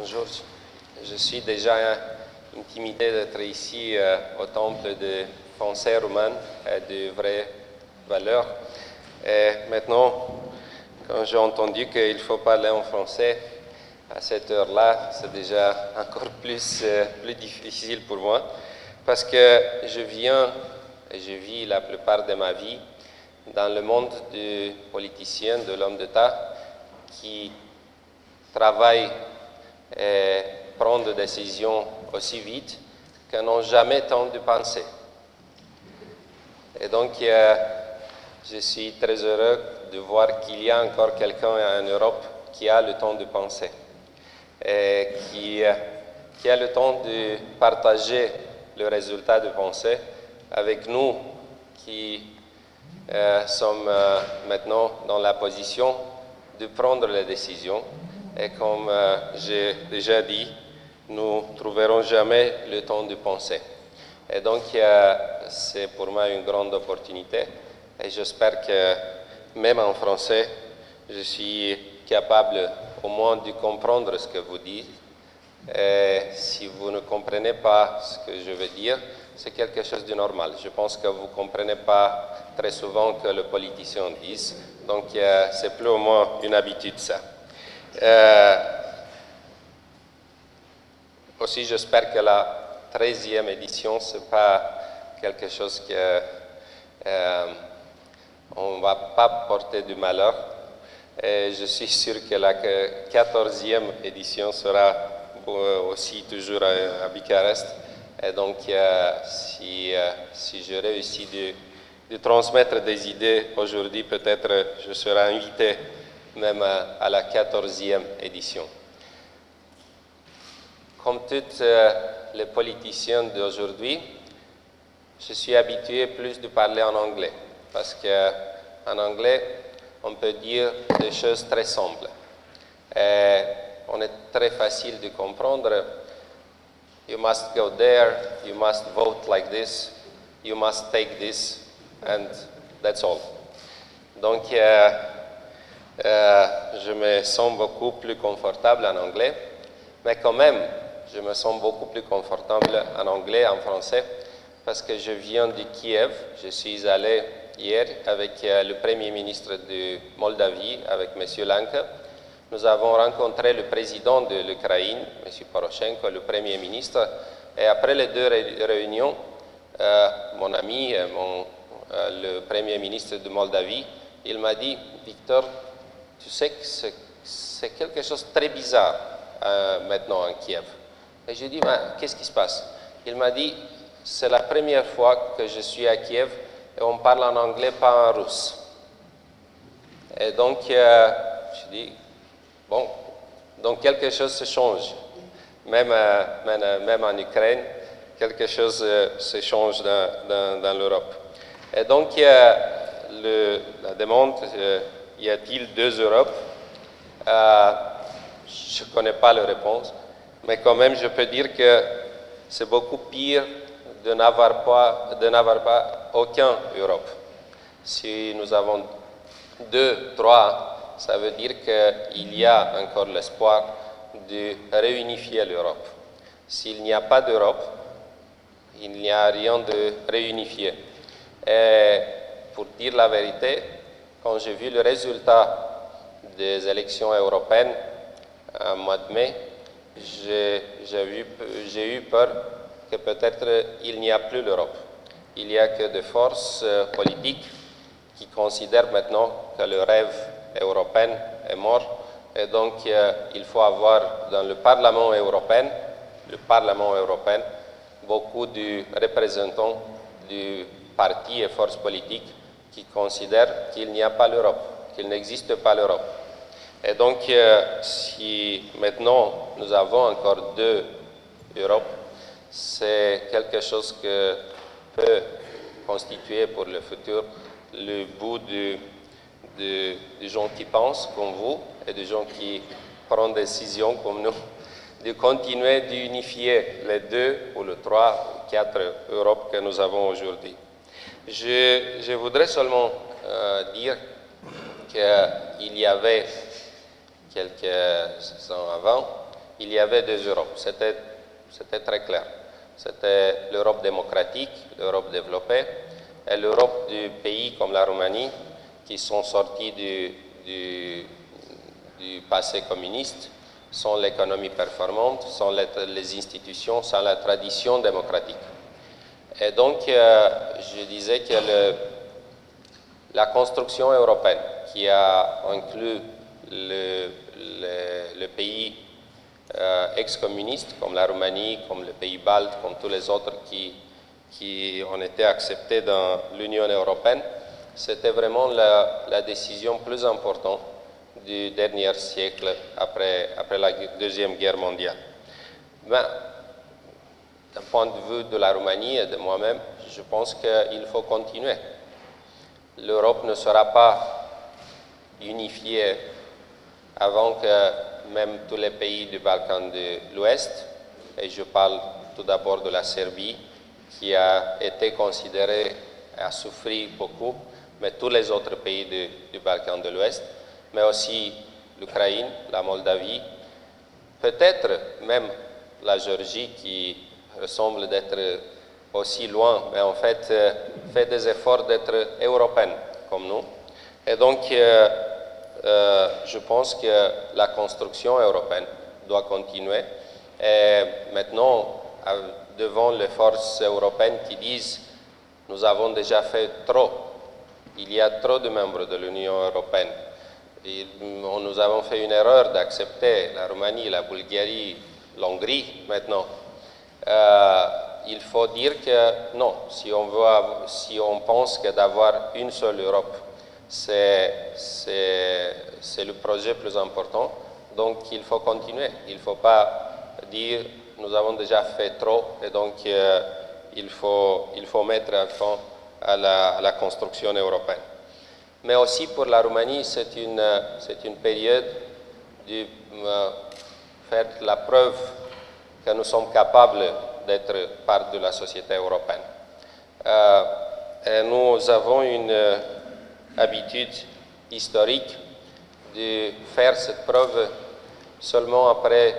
Bonjour, je suis déjà intimidé d'être ici au temple de pensée romaine et de vraies valeurs. Et maintenant, quand j'ai entendu qu'il faut parler en français à cette heure-là, c'est déjà encore plus difficile pour moi parce que je viens et je vis la plupart de ma vie dans le monde du politicien, de l'homme d'État qui travaille et prend des décisions aussi vite qu'ils n'ont jamais temps de penser. Et donc, je suis très heureux de voir qu'il y a encore quelqu'un en Europe qui a le temps de penser et qui a le temps de partager le résultat de pensée avec nous qui sommes maintenant dans la position de prendre les décisions. Et comme j'ai déjà dit, nous ne trouverons jamais le temps de penser. Et donc, c'est pour moi une grande opportunité. Et j'espère que même en français, je suis capable au moins de comprendre ce que vous dites. Et si vous ne comprenez pas ce que je veux dire, c'est quelque chose de normal. Je pense que vous ne comprenez pas très souvent que les politiciens disent. Donc, c'est plus ou moins une habitude, ça. Aussi, j'espère que la 13e édition, ce n'est pas quelque chose que on ne va pas porter du malheur. Et je suis sûr que la 14e édition sera aussi toujours à Bucarest. Et donc, si je réussis de transmettre des idées aujourd'hui, peut-être je serai invité même à la 14e édition. Comme tous les politiciens d'aujourd'hui, je suis habitué plus de parler en anglais, parce qu'en anglais, on peut dire des choses très simples. Et on est très facile de comprendre. You must go there, you must vote like this, you must take this, and that's all. Donc, je me sens beaucoup plus confortable en anglais, mais quand même, je me sens beaucoup plus confortable en anglais, en français, parce que je viens de Kiev. Je suis allé hier avec le Premier ministre de Moldavie, avec M. Lanka. Nous avons rencontré le président de l'Ukraine, M. Poroshenko, le Premier ministre, et après les deux réunions, mon ami, le Premier ministre de Moldavie, il m'a dit, Victor, tu sais que c'est quelque chose de très bizarre maintenant en Kiev. Et je lui ai dit, qu'est-ce qui se passe? Il m'a dit, c'est la première fois que je suis à Kiev et on parle en anglais, pas en russe. Et donc, je dis, bon, donc quelque chose se change. Même en Ukraine, quelque chose se change dans l'Europe. Et donc, la demande, y a-t-il deux Europes? Je ne connais pas la réponse, mais quand même, je peux dire que c'est beaucoup pire de n'avoir pas aucun Europe. Si nous avons deux, trois, ça veut dire qu'il y a encore l'espoir de réunifier l'Europe. S'il n'y a pas d'Europe, il n'y a rien de réunifié. Et pour dire la vérité, quand j'ai vu le résultat des élections européennes en mois de mai, j'ai eu peur que peut-être il n'y a plus l'Europe. Il n'y a que des forces politiques qui considèrent maintenant que le rêve européen est mort. Et donc, il faut avoir dans le Parlement européen, beaucoup de représentants du partis et forces politiques qui considèrent qu'il n'y a pas l'Europe, qu'il n'existe pas l'Europe. Et donc, si maintenant nous avons encore deux Europes, c'est quelque chose qui peut constituer pour le futur le bout des gens qui pensent comme vous et des gens qui prennent des décisions comme nous, de continuer d'unifier les deux ou les trois ou quatre Europes que nous avons aujourd'hui. Je voudrais seulement dire qu'il y avait quelques ans avant, il y avait deux Europes. C'était très clair. C'était l'Europe démocratique, l'Europe développée, et l'Europe du pays comme la Roumanie, qui sont sortis du passé communiste, sans l'économie performante, sans les institutions, sans la tradition démocratique. Et donc, je disais que la construction européenne, qui a inclus le pays ex-communistes, comme la Roumanie, comme les pays baltes, comme tous les autres qui ont été acceptés dans l'Union européenne, c'était vraiment la décision plus importante du dernier siècle après la Deuxième Guerre mondiale. Mais, d'un point de vue de la Roumanie et de moi-même, je pense qu'il faut continuer. L'Europe ne sera pas unifiée avant que même tous les pays du Balkan de l'Ouest, et je parle tout d'abord de la Serbie, qui a été considérée, a souffert beaucoup, mais tous les autres pays du Balkan de l'Ouest, mais aussi l'Ukraine, la Moldavie, peut-être même la Géorgie qui semble d'être aussi loin, mais en fait fait des efforts d'être européenne comme nous. Et donc, je pense que la construction européenne doit continuer. Et maintenant, devant les forces européennes qui disent « nous avons déjà fait trop », il y a trop de membres de l'Union européenne. Nous avons fait une erreur d'accepter la Roumanie, la Bulgarie, l'Hongrie maintenant. Il faut dire que non, si on pense que d'avoir une seule Europe, c'est le projet plus important, donc il faut continuer. Il ne faut pas dire nous avons déjà fait trop et donc il faut mettre à fond à la construction européenne. Mais aussi pour la Roumanie, c'est une période de faire la preuve que nous sommes capables d'être part de la société européenne. Et nous avons une habitude historique de faire cette preuve seulement après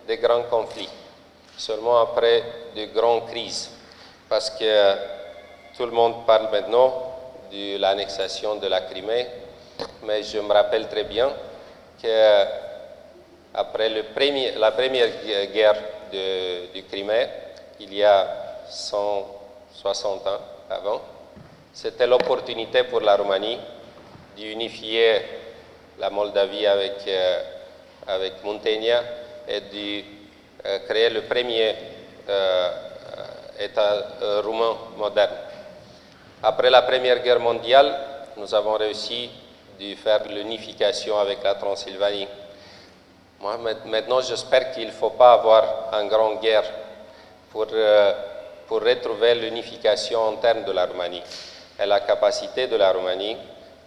des grands conflits, seulement après de grandes crises, parce que tout le monde parle maintenant de l'annexation de la Crimée, mais je me rappelle très bien qu'après la première guerre du Crimée, il y a 160 ans avant, c'était l'opportunité pour la Roumanie d'unifier la Moldavie avec Muntenia et de créer le premier État roumain moderne. Après la Première Guerre mondiale, nous avons réussi de faire l'unification avec la Transylvanie. Moi, maintenant, j'espère qu'il ne faut pas avoir une grande guerre pour retrouver l'unification interne de la Roumanie et la capacité de la Roumanie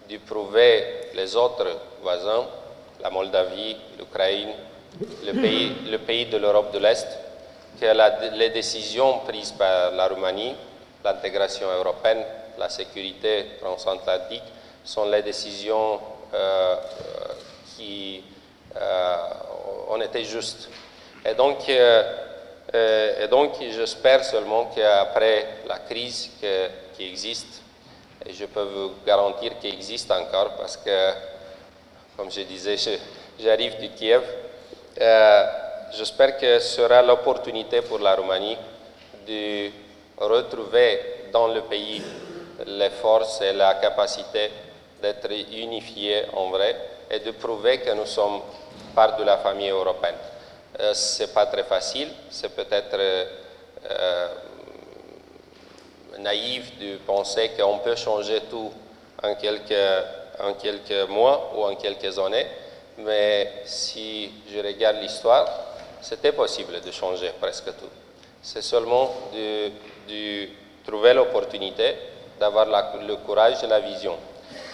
de prouver les autres voisins, la Moldavie, l'Ukraine, le pays de l'Europe de l'Est, que les décisions prises par la Roumanie, l'intégration européenne, la sécurité transatlantique, sont les décisions qui ont été justes. Et donc j'espère seulement qu'après la crise qui existe, et je peux vous garantir qu'elle existe encore parce que, comme je disais, j'arrive de Kiev, j'espère que ce sera l'opportunité pour la Roumanie de retrouver dans le pays les forces et la capacité d'être unifiés en vrai et de prouver que nous sommes part de la famille européenne. Ce n'est pas très facile, c'est peut-être naïf de penser qu'on peut changer tout en quelques mois ou en quelques années, mais si je regarde l'histoire, c'était possible de changer presque tout. C'est seulement de trouver l'opportunité, d'avoir le courage et la vision.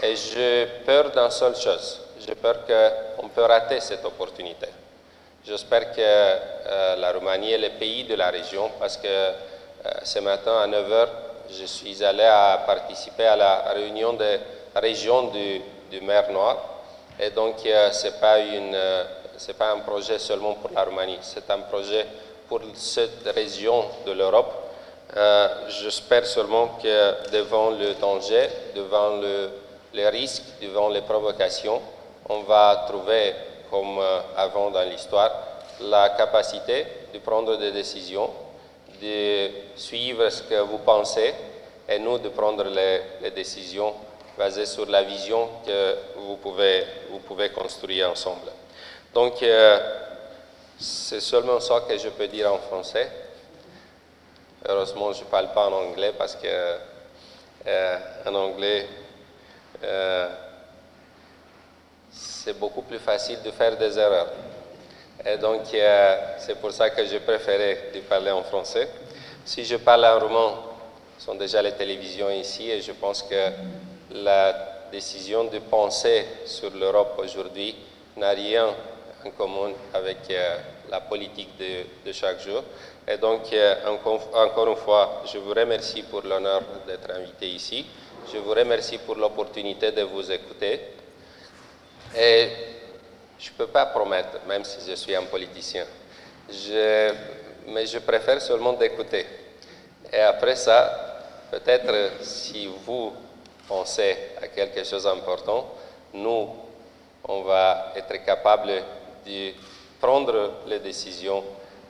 Et j'ai peur d'une seule chose, j'ai peur qu'on peut rater cette opportunité. J'espère que la Roumanie est le pays de la région, parce que ce matin à 9 h, je suis allé participer à la réunion de la région du Mer Noir. Et donc, ce n'est pas une c'est pas un projet seulement pour la Roumanie, c'est un projet pour cette région de l'Europe. J'espère seulement que devant le danger, devant les risques, devant les provocations, on va trouver, comme avant dans l'histoire, la capacité de prendre des décisions, de suivre ce que vous pensez et nous de prendre les décisions basées sur la vision que vous pouvez construire ensemble. Donc, c'est seulement ça que je peux dire en français. Heureusement, je ne parle pas en anglais parce que en anglais, c'est beaucoup plus facile de faire des erreurs. Et donc, c'est pour ça que j'ai préféré de parler en français. Si je parle en roumain, ce sont déjà les télévisions ici et je pense que la décision de penser sur l'Europe aujourd'hui n'a rien en commun avec la politique de chaque jour. Et donc, encore une fois, je vous remercie pour l'honneur d'être invité ici. Je vous remercie pour l'opportunité de vous écouter. Et je ne peux pas promettre, même si je suis un politicien, mais je préfère seulement d'écouter. Et après ça, peut-être si vous pensez à quelque chose d'important, nous, on va être capable de prendre les décisions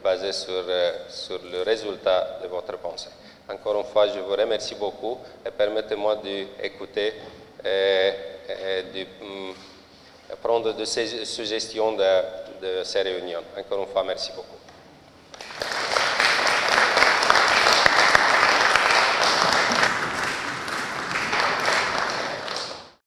basées sur le résultat de votre pensée. Encore une fois, je vous remercie beaucoup et permettez-moi d'écouter et de prendre des suggestions de ces réunions. Encore une fois, merci beaucoup.